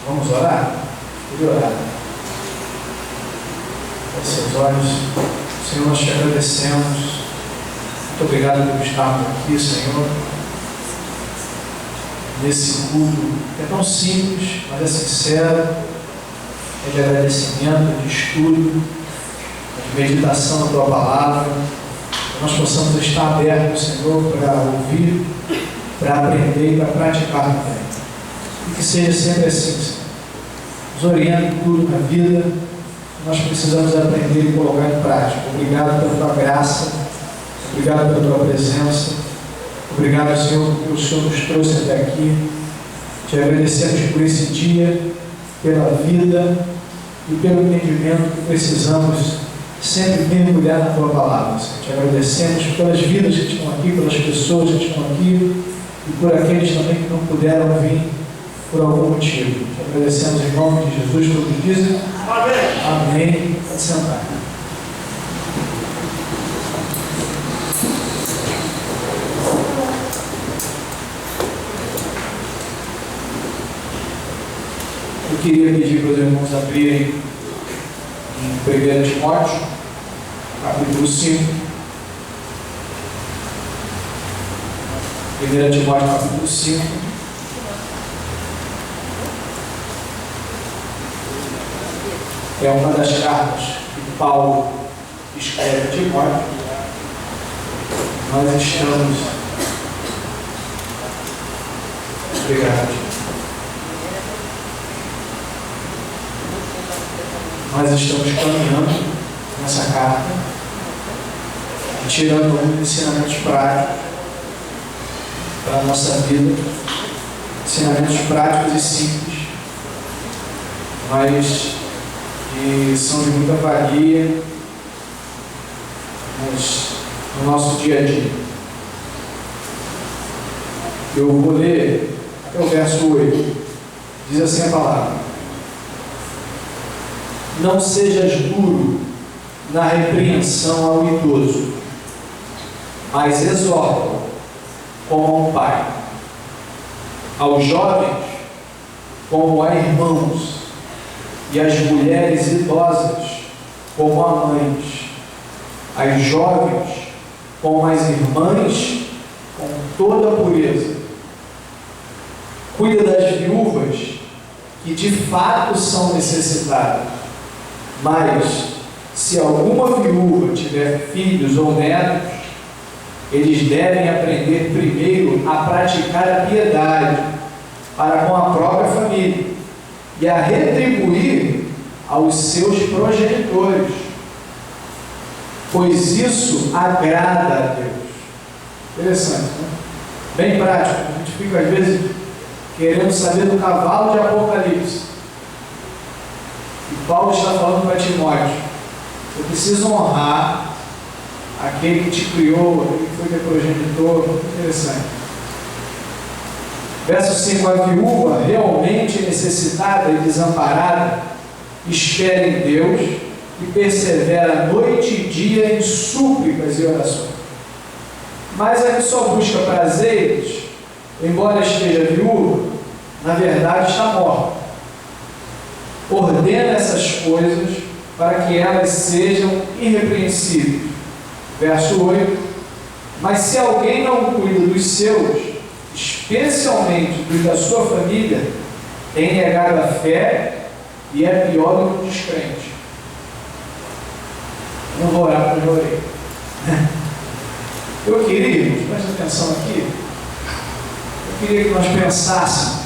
Vamos orar? Vou orar. Feche seus olhos. Senhor, nós te agradecemos. Muito obrigado por estarmos aqui, Senhor. Nesse culto que é tão simples, mas é sincero. É de agradecimento, de estudo, de meditação na Tua Palavra. Que nós possamos estar abertos, Senhor, para ouvir, para aprender e para praticar também. E que seja sempre assim, Senhor. Nos orienta em tudo na vida. Nós precisamos aprender e colocar em prática. Obrigado pela Tua graça. Obrigado pela Tua presença. Obrigado, Senhor, porque o Senhor nos trouxe até aqui. Te agradecemos por esse dia, pela vida e pelo entendimento que precisamos sempre mergulhar na Tua Palavra. Senhor. Te agradecemos pelas vidas que estão aqui, pelas pessoas que estão aqui e por aqueles também que não puderam vir por algum motivo. Te agradecemos em nome de Jesus, todos dizem amém. Amém. Pode sentar. Eu queria pedir para os irmãos abrirem em 1 Timóteo, capítulo 5. 1 Timóteo, capítulo 5. É uma das cartas que Paulo escreve a Timóteo. Nós estamos... Obrigado. Nós estamos caminhando nessa carta, tirando alguns ensinamentos práticos para a nossa vida, ensinamentos práticos e simples, mas que são de muita valia no nosso dia a dia. Eu vou ler até o verso 8, diz assim a palavra: não sejas duro na repreensão ao idoso, mas exorta como a um pai, aos jovens como a irmãos, e às mulheres idosas como a mães, às jovens como as irmãs, com toda a pureza. Cuida das viúvas que de fato são necessitadas, mas se alguma viúva tiver filhos ou netos, eles devem aprender primeiro a praticar a piedade para com a própria família e a retribuir aos seus progenitores, pois isso agrada a Deus. Interessante, né? Bem prático. A gente fica às vezes querendo saber do cavalo de Apocalipse. E Paulo está falando para Timóteo: eu preciso honrar aquele que te criou, aquele que foi teu progenitor. Muito interessante. Verso 5: a viúva realmente necessitada e desamparada espera em Deus e persevera noite e dia em súplicas e orações. Mas a que só busca prazeres, embora esteja viúva, na verdade está morta. Ordena essas coisas para que elas sejam irrepreensíveis. Verso 8: mas se alguém não cuida dos seus, especialmente dos da sua família, tem negado a fé e é pior do que o descrente. Não vou orar porque eu já orei. Eu queria, presta atenção aqui, eu queria que nós pensássemos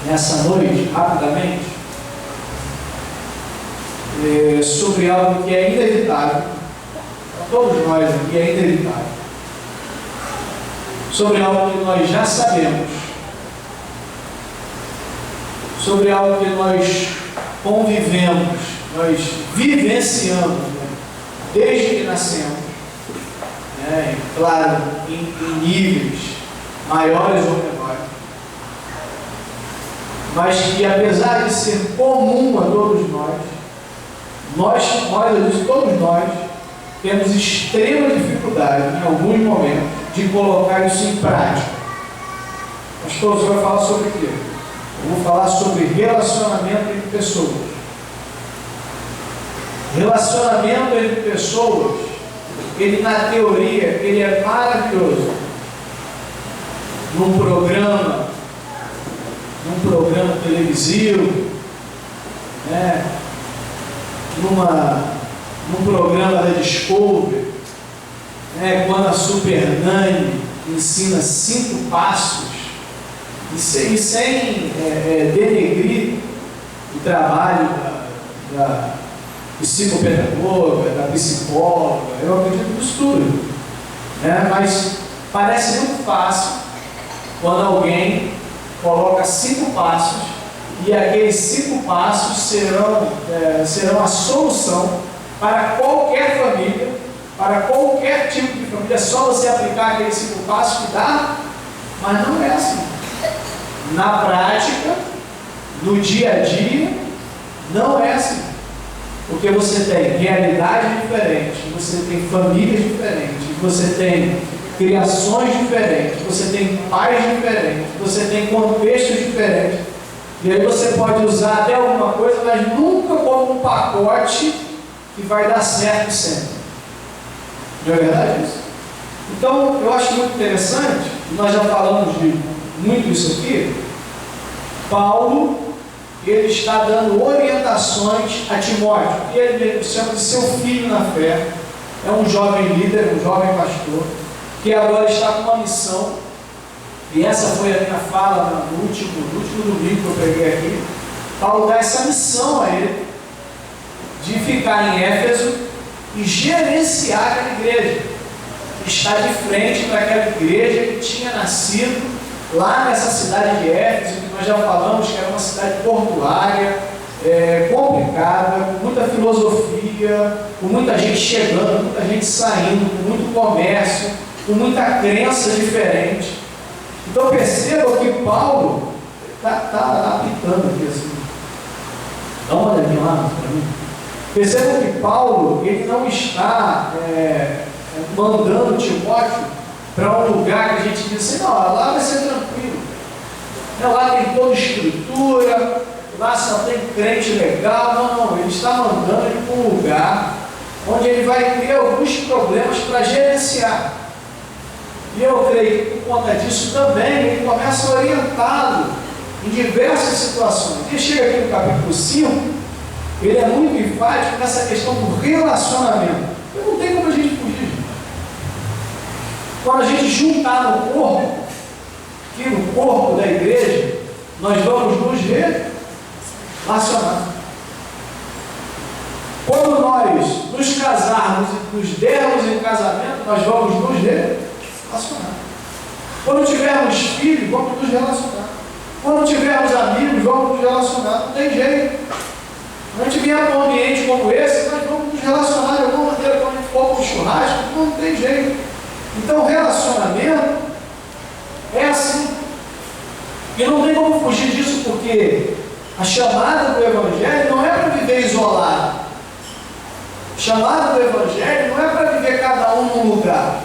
nessa noite, rapidamente, sobre algo que é inevitável, para todos nós aqui é inevitável, sobre algo que nós já sabemos, sobre algo que nós convivemos, nós vivenciamos, né? Desde que nascemos, né? Claro, em níveis maiores ou menores, mas que apesar de ser comum a todos todos nós temos extrema dificuldade em alguns momentos de colocar isso em prática. Pastor, você vai falar sobre o quê? Eu vou falar sobre relacionamento entre pessoas. Relacionamento entre pessoas, ele na teoria, ele é maravilhoso. Num programa televisivo, né? Num programa da Discovery, né? Quando a Super Nani ensina 5 passos, e sem denegrir o trabalho da psicopedagoga, da psicóloga, eu acredito nisso tudo, né? Mas parece muito fácil quando alguém coloca 5 passos e aqueles 5 passos serão a solução para qualquer família, para qualquer tipo de família. É só você aplicar aqueles 5 passos que dá, mas não é assim. Na prática, no dia a dia, não é assim. Porque você tem realidade diferente, você tem famílias diferentes, você tem criações diferentes, você tem pais diferentes, você tem contextos diferentes. E aí você pode usar até alguma coisa, mas nunca como um pacote que vai dar certo sempre. Não é verdade isso? Então, eu acho muito interessante, nós já falamos de muito isso aqui. Paulo, ele está dando orientações a Timóteo, que ele mesmo chama de seu filho na fé. É um jovem líder, um jovem pastor, que agora está com uma missão, e essa foi a minha fala no último domingo que eu preguei aqui. Paulo dá essa missão a ele, de ficar em Éfeso e gerenciar aquela igreja, estar de frente para aquela igreja que tinha nascido lá nessa cidade de Éfeso, que nós já falamos que era uma cidade portuária, complicada, com muita filosofia, com muita gente chegando, muita gente saindo, com muito comércio, com muita crença diferente. Então perceba que Paulo está apitando aqui assim. Dá uma olhadinha lá para mim. Perceba que Paulo, ele não está mandando Timóteo para um lugar que a gente diz assim, não, lá vai ser tranquilo. Lá tem toda estrutura, lá só tem crente legal. Não, ele está mandando ele para um lugar onde ele vai ter alguns problemas para gerenciar. E eu creio que por conta disso também ele começa a orientá-lo em diversas situações. Ele chega aqui no capítulo 5, ele é muito enfático nessa questão do relacionamento. Não tem como a gente fugir. Quando a gente juntar no corpo, aqui no corpo da igreja, nós vamos nos relacionar. Quando nós nos casarmos e nos dermos em casamento, nós vamos nos relacionar. Quando tivermos filhos, vamos nos relacionar. Quando tivermos amigos, vamos nos relacionar. Não tem jeito. Quando a gente vier para um ambiente como esse, nós vamos nos relacionar de alguma maneira. Quando a gente for para um churrasco, não tem jeito. Então, relacionamento é assim. E não tem como fugir disso, porque a chamada do Evangelho não é para viver isolado. A chamada do Evangelho não é para viver cada um num lugar.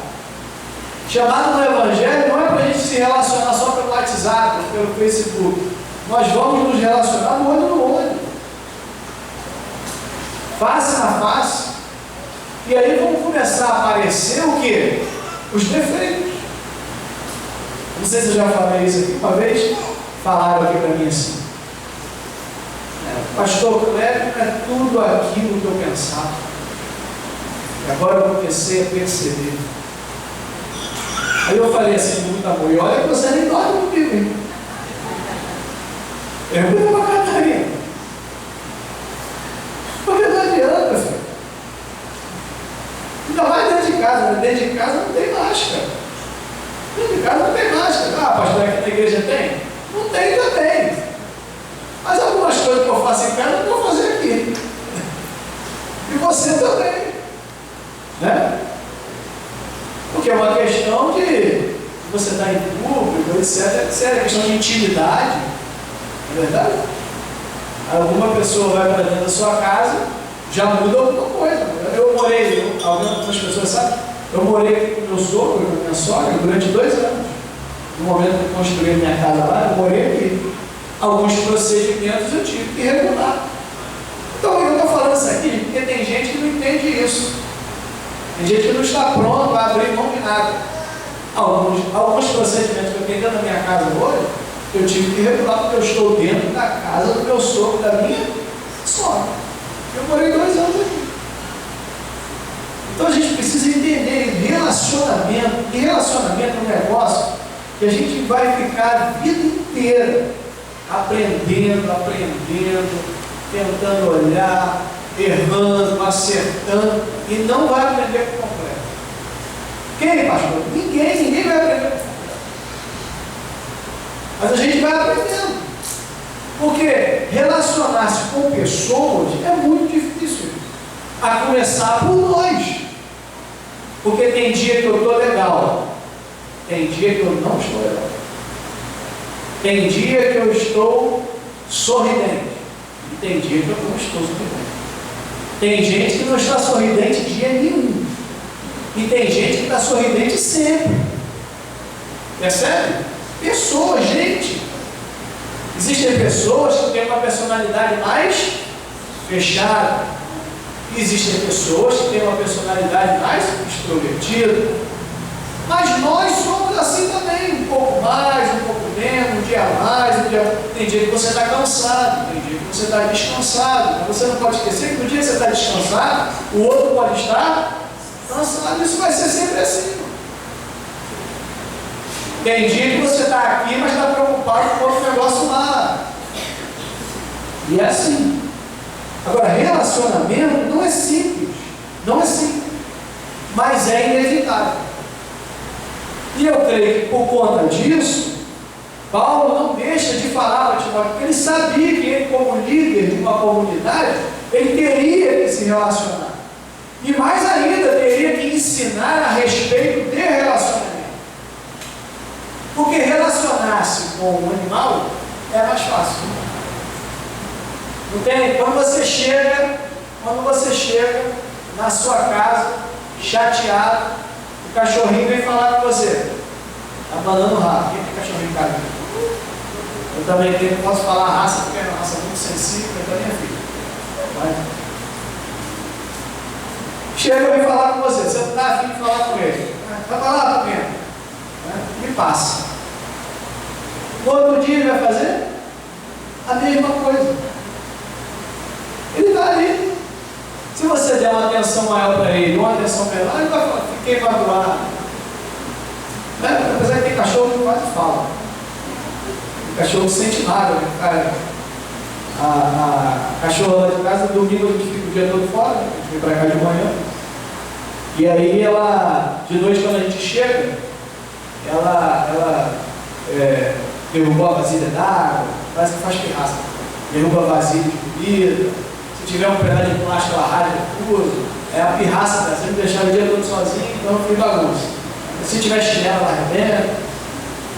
A chamada do Evangelho não é para a gente se relacionar só pelo WhatsApp, pelo Facebook. Nós vamos nos relacionar no olho no olho, face na face. E aí vão começar a aparecer o quê? Os defeitos. Não sei se eu já falei isso aqui uma vez. Falaram aqui para mim assim: Pastor Cléber, não é tudo aquilo que eu pensava. E agora eu comecei a perceber. Aí eu falei assim, com muito amor: e olha que você nem dorme comigo, hein? Pergunta para a Catarina. Porque não adianta, filho. Ainda mais dentro de casa, né? Dentro de casa não tem máscara. Dentro de casa não tem máscara. Ah, pastor, aqui na igreja tem? Não tem também. Mas algumas coisas que eu faço em casa eu não vou fazer aqui. E você também. Né? Porque é uma questão de você estar em público, etc, etc. É questão de intimidade. Não é verdade? Alguma pessoa vai para dentro da sua casa, já muda alguma coisa. Eu morei, algumas pessoas sabem, eu morei com meu sogro, com minha sogra, durante 2 anos. No momento que eu construí a minha casa lá, eu morei aqui. alguns procedimentos eu tive que regular. Então eu estou falando isso aqui porque tem gente que não entende isso. Tem gente que não está pronto a abrir mão de nada. Alguns procedimentos que eu tenho dentro da minha casa hoje, eu tive que regular porque eu estou dentro da casa do meu sogro, da minha sogra. Eu morei 2 anos aqui. Então a gente precisa entender relacionamento. E relacionamento é um negócio que a gente vai ficar a vida inteira aprendendo, tentando olhar, errando, acertando, e não vai aprender por completo. Quem, pastor? Ninguém vai aprender por completo. Mas a gente vai aprendendo. Porque relacionar-se com pessoas é muito difícil. A começar por nós. Porque tem dia que eu estou legal, tem dia que eu não estou legal. Tem dia que eu estou sorridente, e tem dia que eu não estou sorridente. Tem gente que não está sorridente dia nenhum, e tem gente que está sorridente sempre. Percebe? Pessoas, gente. Existem pessoas que têm uma personalidade mais fechada. Existem pessoas que têm uma personalidade mais extrovertida. Mas nós somos assim também, um pouco mais, um pouco menos, um dia mais, um dia... Tem dia que você está cansado, tem dia que você está descansado. Mas você não pode esquecer que no dia que você está descansado, o outro pode estar cansado. Isso vai ser sempre assim. Tem dia que você está aqui, mas está preocupado com outro negócio lá. E é assim. Agora, relacionamento não é simples, mas é inevitável. E eu creio que por conta disso, Paulo não deixa de falar para Timóteo, porque ele sabia que ele, como líder de uma comunidade, ele teria que se relacionar. E mais ainda, teria que ensinar a respeito de relacionamento. Porque relacionar-se com um animal é mais fácil. Não tem? Quando você chega na sua casa, chateado, o cachorrinho vem falar com você, abanando o rabo. Quem tem cachorrinho em casa? Eu também tenho, posso falar a raça, porque é uma raça muito sensível, é da minha filha. Vai. Chega e vem falar com você não está afim de falar com ele. Vai falar com ele. E passa. No outro dia ele vai fazer a mesma coisa. Ele está ali. Se você der uma atenção maior para ele, uma atenção menor, ele vai falar, fiquei magoado. Apesar que tem cachorro que quase fala. Tem cachorro que sente nada, né? A cachorra lá de casa, domingo a gente fica o dia todo fora, a gente vem para cá de manhã. E aí ela, de noite quando a gente chega, ela derrubou a vasilha d'água, parece que faz pirraça. Derruba a vasilha de comida. Se tiver um pedaço de plástico, ela rasga tudo. É a pirraça, né? Você me deixar o dia todo sozinho, então eu fui bagunça. Se tiver chinelo, ela arrebenta.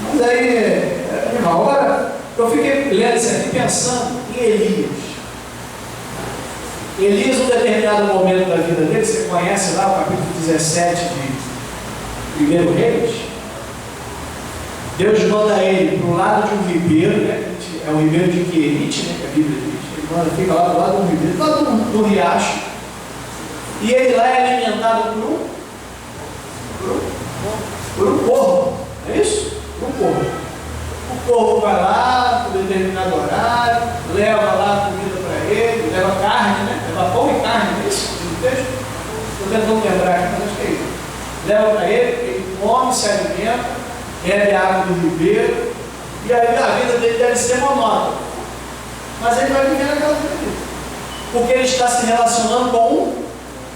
Mas aí, é animal. Agora, eu fiquei lendo isso aqui pensando em Elias. Elias, num determinado momento da vida dele, você conhece lá o capítulo 17 de 1 Reis. Deus manda ele para o lado de um ribeiro, né? É o ribeiro de Querite, né? Que a Bíblia diz. Ele manda, fica lá do lado do ribeiro, lá do riacho. E ele lá é alimentado por um porco. É isso? Por um porco. O porco vai lá, por determinado horário, leva lá a comida para ele, leva carne, né? Leva pão e carne, não é isso? Estou tentando lembrar aqui, mas acho que é isso. Leva para ele come, se alimenta, bebe a água do ribeiro, e aí a vida dele deve ser monótona. Mas ele vai viver naquela vida. Porque ele está se relacionando com o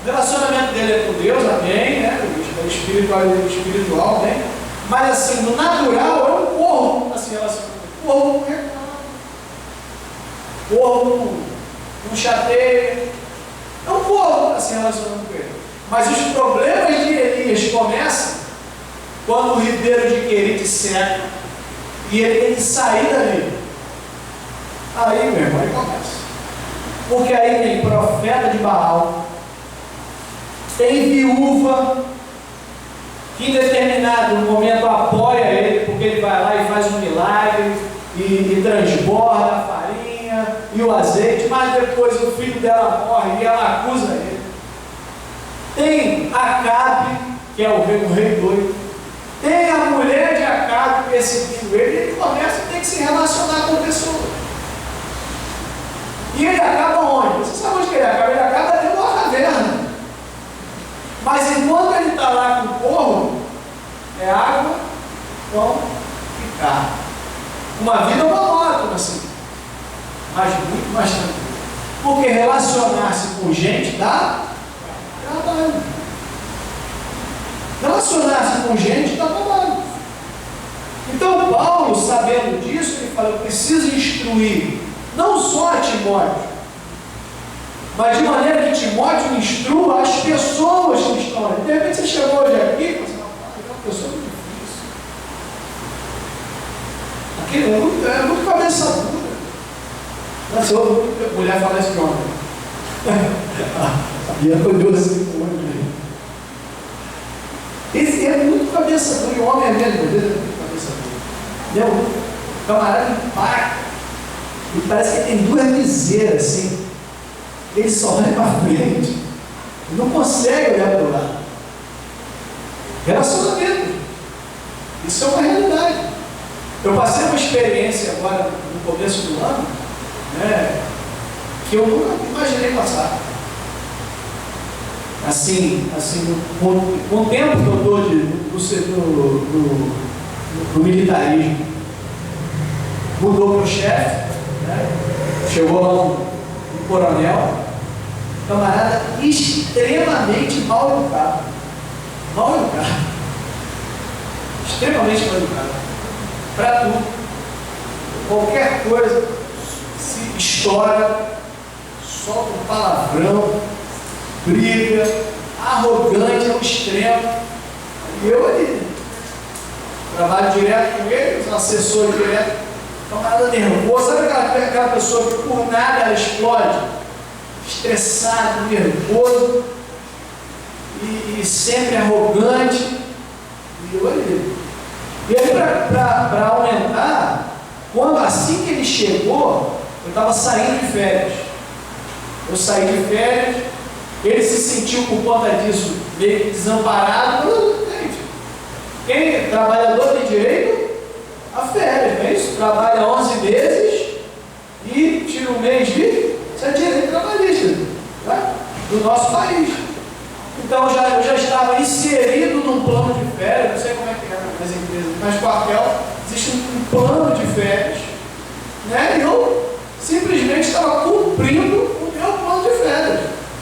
relacionamento dele é com Deus, amém, né? Espiritual, amém. Mas assim, no natural é um porco que está se relacionando. Porco não reclama. Porco não chateia. É um porco que está se relacionando com ele. Mas os problemas de Elias começam quando o ribeiro de Querite seca e ele tem que sair dali. Aí, meu irmão, ele começa. Porque aí tem profeta de Baal, tem viúva que em determinado momento apoia ele, porque ele vai lá e faz um milagre, e e transborda a farinha e o azeite, mas depois o filho dela morre e ela acusa ele. Tem Acabe, que é o rei doido. Tem a mulher de Acabe perseguindo ele, e ele começa a ter que se relacionar com pessoas. E ele acaba onde? Você sabe onde que ele acaba? Ele acaba dentro de uma caverna. Mas enquanto ele está lá com o corvo, é água, pão e carne. Uma vida monótona, assim, mas muito mais tranquila. Porque relacionar-se com gente dá trabalho. Relacionar-se com gente dá trabalho. Então Paulo, sabendo disso, ele fala: eu preciso instruir não só a Timóteo, mas de maneira que Timóteo instrua as pessoas que estão ali. De repente você chegou hoje aqui e você fala: é uma pessoa muito difícil. Aquilo é muito cabeça dura. Mas outra mulher fala isso para homem. E ela olhou assim para o homem. Esse é muito cabeça dura. E o homem é mesmo, às vezes é muito cabeça dura. O camarada impacta. E parece que tem duas viseiras assim. Ele só olha para frente. Ele não consegue olhar para o lado. Relacionamento. Isso é uma realidade. Eu passei uma experiência agora, no começo do ano, né, que eu nunca imaginei passar. Assim com o tempo que eu estou no militarismo, mudou meu chefe, né? Chegou lá um coronel, camarada extremamente mal educado. Mal educado. Extremamente mal educado. Para tudo. Qualquer coisa se estoura, solta um palavrão, briga, arrogante ao extremo. E eu ali, trabalho direto com ele, os assessores direto, camarada nervoso. Sabe aquela pessoa que por nada ela explode? Estressado, nervoso e sempre arrogante. E eu ali. E aí, para aumentar, quando assim que ele chegou, eu estava saindo de férias. Eu saí de férias, ele se sentiu por conta disso meio que desamparado. Gente, quem trabalhador tem direito a férias, não é isso? Trabalha 11 meses e tira um mês de direito trabalhista, tá? Do nosso país. Então eu já estava inserido num plano de férias, não sei como é que é nas empresas, mas quartel, existe um plano de férias, né? E eu simplesmente estava cumprindo o meu plano de férias.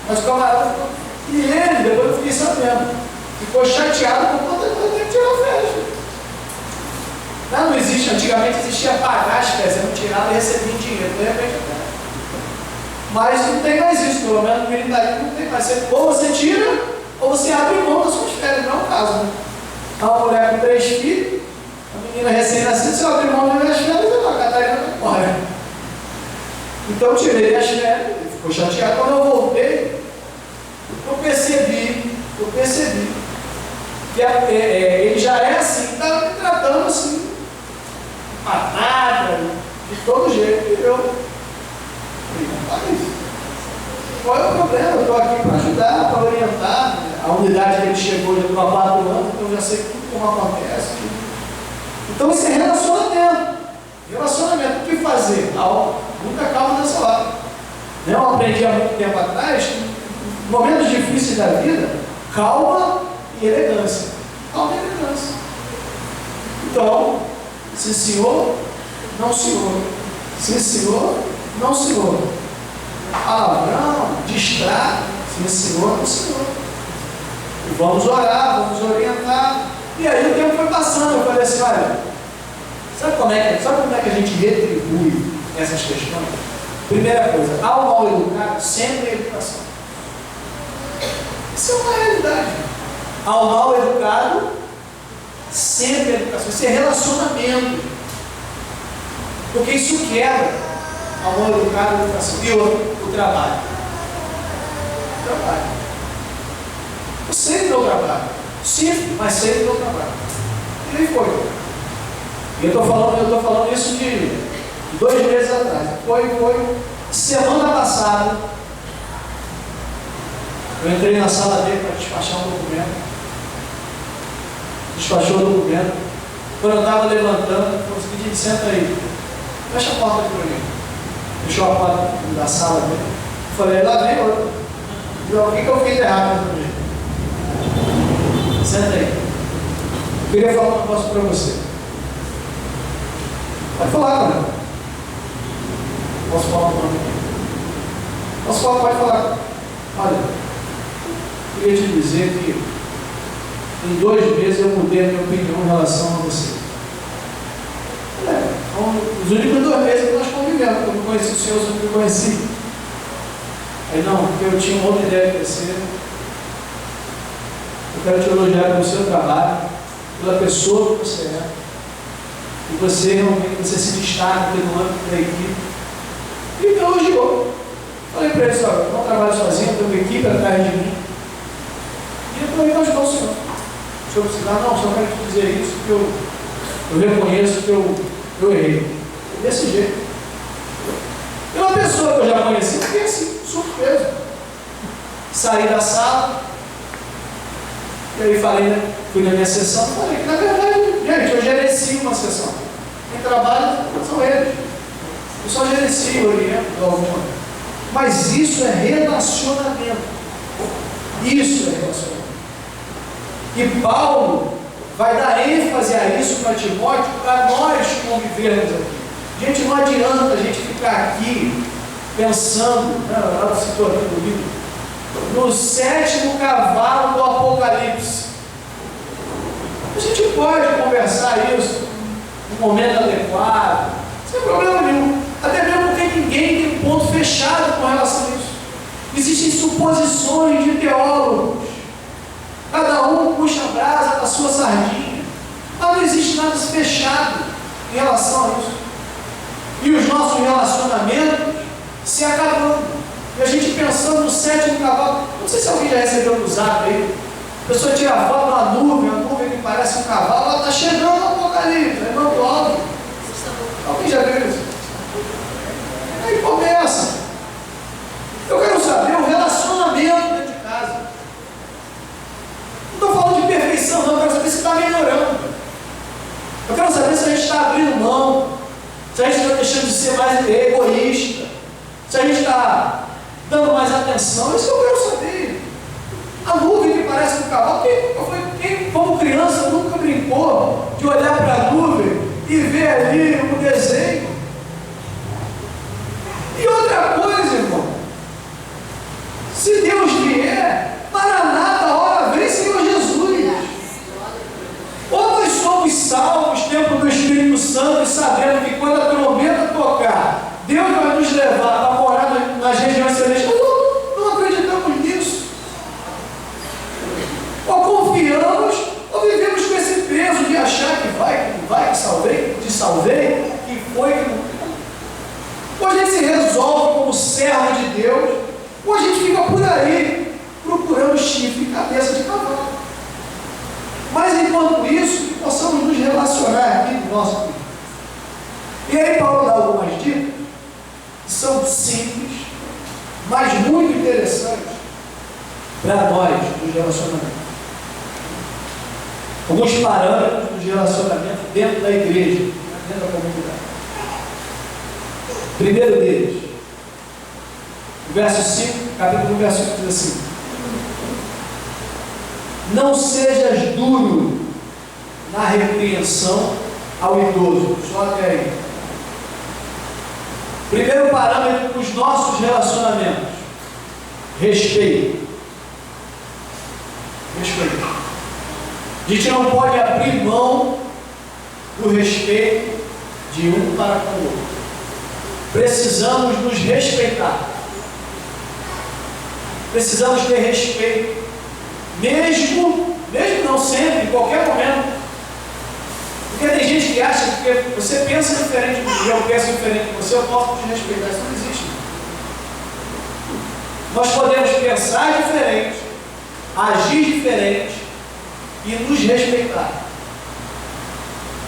Mas o camarada ficou, e ele, depois eu fiquei sabendo, ficou chateado por conta de eu ter que tirar férias. Não existe, antigamente existia pagar as férias, você não tirava e recebia dinheiro, de repente. Mas não tem mais isso, pelo menos no militarismo não tem mais. Ou você tira, ou você abre mão das suas férias, não é o caso, né? Uma mulher com 3 filhos, a menina recém-nascida, se eu abrir mão das minhas férias, a Catarina vai embora. Então eu tirei as férias, ele ficou chateado. Quando eu voltei, eu percebi que ele já é assim, estava me tratando assim, patada, de todo jeito, e eu. Qual é o problema? Eu estou aqui para ajudar, para orientar. A unidade que ele chegou já estou há 4 anos, então eu já sei tudo como acontece. Então isso é relacionamento. Relacionamento, o que fazer? Nunca calma nessa hora. Eu aprendi há muito tempo atrás que em momentos difíceis da vida, calma e elegância. Calma e elegância. Então, sim senhor, não senhor. Sim senhor, não senhor. Palavrão, distrato, sim senhor, não senhor. E vamos orar, vamos orientar. E aí o tempo foi passando, eu falei assim, olha, sabe como é que a gente retribui essas questões? Primeira coisa, ao mal educado, sempre é educação. Isso é uma realidade. Ao mal educado, sempre é educação. Isso é relacionamento. Porque isso quebra. Ao mal educado, a educação. E o trabalho. O trabalho. Eu sei do meu trabalho. Simples, mas sei do meu trabalho. E aí foi. E eu estou falando isso de 2 meses atrás. Foi semana passada. Eu entrei na sala dele para despachar um documento. Despachou o documento. Quando eu estava levantando, ele falou assim: senta aí. Fecha a porta aqui para mim. Fechou a porta da sala dele. Eu falei: lá vem outro. O que eu fiz errado para mim? Senta aí. Eu queria falar um negócio para você. Pode falar, cara. Posso falar um nome? Posso falar? Pode falar. Olha, eu queria te dizer que em 2 meses eu mudei a minha opinião em relação a você. Os únicos 2 meses que nós convivemos, porque eu não conheci o Senhor, eu não me conheci. Aí não, porque eu tinha uma outra ideia de você. Eu quero te elogiar pelo seu trabalho, pela pessoa que você é. E você realmente se destaca pelo âmbito da equipe. E me elogiou. Falei para ele: eu não trabalho sozinho, eu tenho uma equipe atrás de mim. E eu falei: não, ajudar o senhor. O senhor precisar, não, só quero te dizer isso, porque eu reconheço que eu errei. Desse jeito. E uma pessoa que eu já conheci, eu fiquei assim, surpreso. Saí da sala, e aí falei, né? Fui na minha sessão, falei que na verdade, gente, eu gerencio uma sessão. Quem trabalha são eles. Eu só gerencio, oriento, alguma. Mas isso é relacionamento. Isso é relacionamento. E Paulo vai dar ênfase a isso para Timóteo, para nós convivermos aqui. Gente, não adianta a gente ficar aqui pensando, ela citou aqui no livro, no 7º cavalo do Apocalipse. A gente pode conversar isso no momento adequado, sem problema nenhum. Até mesmo porque ninguém tem ponto fechado com relação a isso. Existem suposições de teólogos. Cada um puxa a brasa da sua sardinha. Mas não existe nada fechado em relação a isso. E os nossos relacionamentos se acabando. E a gente pensando no 7º cavalo. Não sei se alguém já recebeu no zap aí. A pessoa tira a foto da nuvem, a nuvem que parece um cavalo, ela está chegando no Apocalipse, é muito óbvio. Alguém já viu isso? Aí começa. Eu quero saber o relacionamento dentro de casa. Não estou falando de perfeição, não. Eu quero saber se está melhorando. Eu quero saber se a gente está abrindo mão, se a gente está deixando de ser mais egoísta, se a gente está dando mais atenção. Isso que eu quero saber. A nuvem que parece um cavalo. Quem como criança, nunca brincou de olhar para a nuvem e ver ali o desenho? E outra coisa, irmão, se Deus vier, Maranata, a hora vem, Senhor Jesus. Ou nós somos salvos, templo do Espírito Santo, e sabendo que quando a trombeta tocar, Deus vai nos levar para morar nas regiões celestiais. Não acreditamos nisso. Ou confiamos, ou vivemos com esse peso de achar que vai, que salvei, que foi, que não. Ou a gente se resolve como servo de Deus, ou a gente fica por aí procurando chifre e cabeça de cavalo. Mas enquanto isso, que possamos nos relacionar aqui no nosso tempo. E aí Paulo dá algumas dicas que são simples, mas muito interessantes para nós nos relacionamentos. Alguns parâmetros de relacionamento dentro da igreja, dentro da comunidade. Primeiro deles, o verso 5, capítulo 1, verso 5 diz assim: não sejas duro na repreensão ao idoso. Só que aí. Primeiro parâmetro para os nossos relacionamentos: respeito. Respeito. A gente não pode abrir mão do respeito de um para com o outro. Precisamos nos respeitar. Precisamos ter respeito. Mesmo não sempre, em qualquer momento. Porque tem gente que acha que você pensa diferente do que eu penso diferente de você, eu posso te respeitar. Isso não existe. Nós podemos pensar diferente, agir diferente e nos respeitar.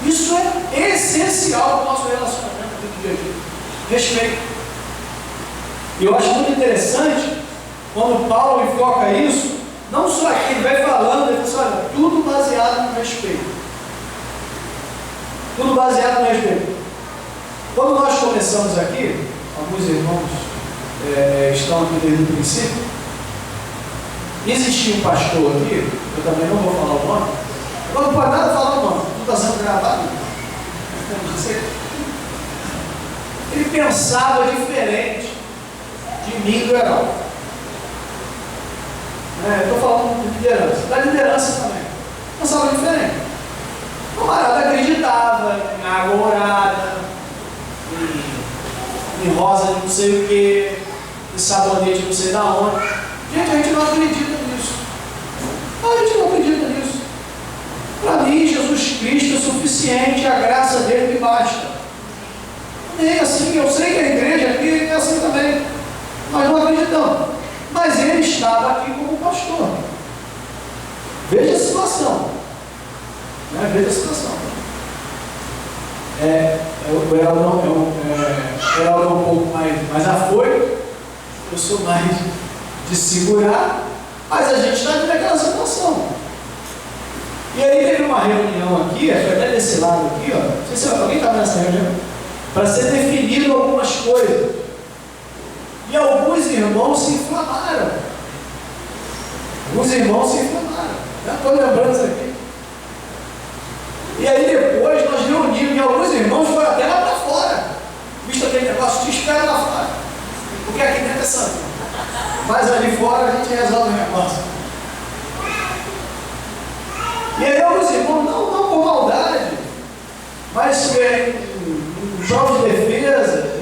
Isso é essencial para o nosso relacionamento. no dia a dia. Respeito. E eu acho muito interessante quando Paulo enfoca isso, não só aqui, ele vai falando, ele diz, olha, tudo baseado no respeito. Tudo baseado no respeito. Quando nós começamos aqui, alguns irmãos estão aqui desde o princípio, existia um pastor aqui, eu também não vou falar o nome, agora não pode nada falar o nome, não está sendo gravado. Ele pensava diferente de mim e do Heraldo. Estou falando de liderança, da liderança também. Pensava diferente. O camarada acreditava em água morada, em rosa de não sei o que, em sabonete não sei da onde. Gente, a gente não acredita nisso. A gente não acredita nisso. Para mim, Jesus Cristo é suficiente, a graça dele me basta. Nem assim, eu sei que a igreja aqui é assim também. Nós não acreditamos. Mas ele estava aqui como pastor. Veja a situação. Veja a situação. O Heraldo é um pouco mais afoito, eu sou mais de segurar, mas a gente está naquela situação. E aí teve uma reunião aqui, acho que até desse lado aqui, ó, não sei se alguém estava nessa reunião, para ser definido algumas coisas. E alguns irmãos se inflamaram. Estou lembrando isso aqui. E aí depois nós reunimos, e alguns irmãos foram até lá para fora. Visto aquele negócio, te espera lá fora. Porque aqui dentro é santo. Mas ali fora a gente resolve o negócio. E aí alguns irmãos, não por maldade, mas em prol de defesa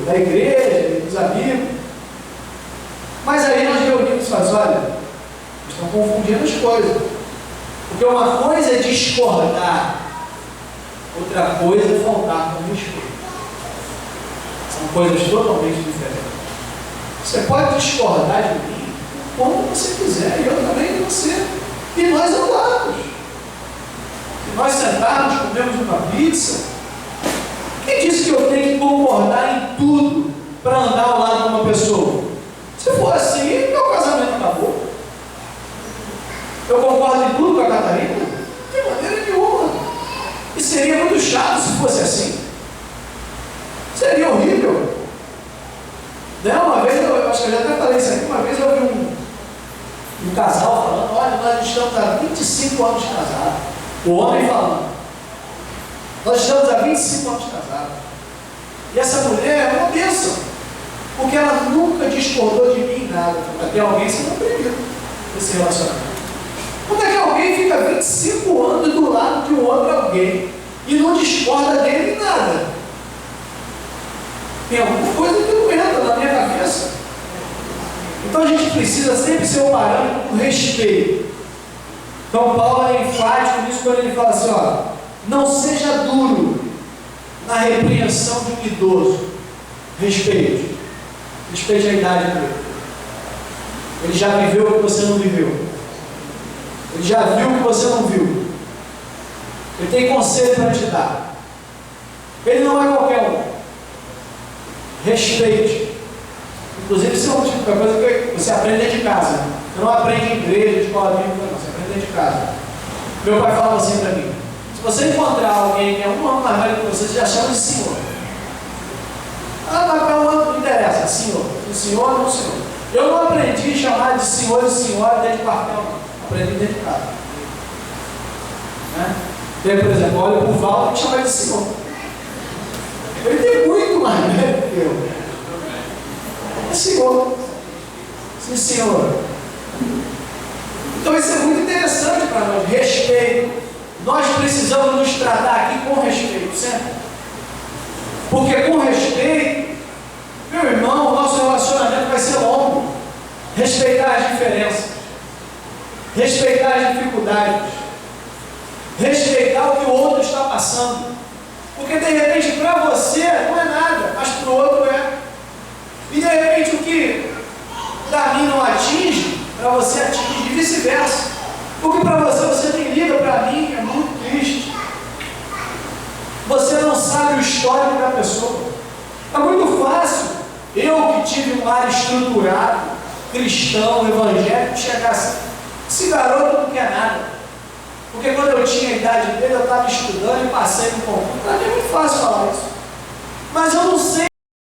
da igreja, dos amigos. Mas aí nós reunimos e falamos, olha, estão confundindo as coisas. Porque uma coisa é discordar, outra coisa é faltar com respeito. São coisas totalmente diferentes. Você pode discordar de mim como você quiser, e eu também de você. E nós andamos. Se nós sentarmos, comemos uma pizza, quem disse que eu tenho que concordar em tudo para andar ao lado de uma pessoa? Se for assim, meu casamento acabou. Eu concordo em tudo com a Catarina? De maneira nenhuma. E seria muito chato se fosse assim. Seria horrível. Uma vez, eu acho que eu já até falei isso aqui, uma vez eu vi um casal falando, olha, nós estamos há 25 anos casados. O homem falando. Nós estamos há 25 anos casados. E essa mulher é uma bênção. Porque ela nunca discordou de mim em nada. Até alguém se não acredita nesse relacionamento. Como é que alguém fica 25 anos do lado de um outro alguém e não discorda dele em nada? Tem alguma coisa que não entra na minha cabeça. Então a gente precisa sempre ser um parâmetro com respeito. Então Paulo é enfático nisso quando ele fala assim, ó, não seja duro na repreensão de um idoso. Respeite. Respeite a idade dele. Ele já viveu o que você não viveu. Ele já viu o que você não viu. Ele tem conselho para te dar. Ele não é qualquer um. Respeite. Inclusive, isso é um tipo de coisa que você aprende dentro de casa. Você não aprende em igreja, escola bíblica, não. Você aprende dentro de casa. Meu pai falava assim para mim, se você encontrar alguém que é um ano mais velho que você já chama de senhor. Ah, mas para um ano não interessa, senhor. O senhor não o senhor. Eu não aprendi a chamar de senhor e senhora dentro de quartel, não. Aprendi dentro de casa. Por exemplo, olha o Valdo e chama ele de senhor. Ele tem muito mais velho que eu. É senhor. Sim, senhor. Então isso é muito interessante para nós. Respeito. Nós precisamos nos tratar aqui com respeito, certo? Porque com respeito, meu irmão, o nosso relacionamento vai ser longo. Respeitar as diferenças. Respeitar as dificuldades. Respeitar o que o outro está passando. Porque de repente para você não é nada, mas para o outro é. E de repente o que para mim não atinge, para você atinge e vice-versa. Porque para você nem liga, para mim é muito triste. Você não sabe os histórico da pessoa. É muito fácil eu, que tive um lar estruturado, cristão, evangélico, chegar assim: esse garoto não quer nada. Porque quando eu tinha a idade dele, eu estava estudando e passei no concurso. Para mim é muito fácil falar isso. Mas eu não sei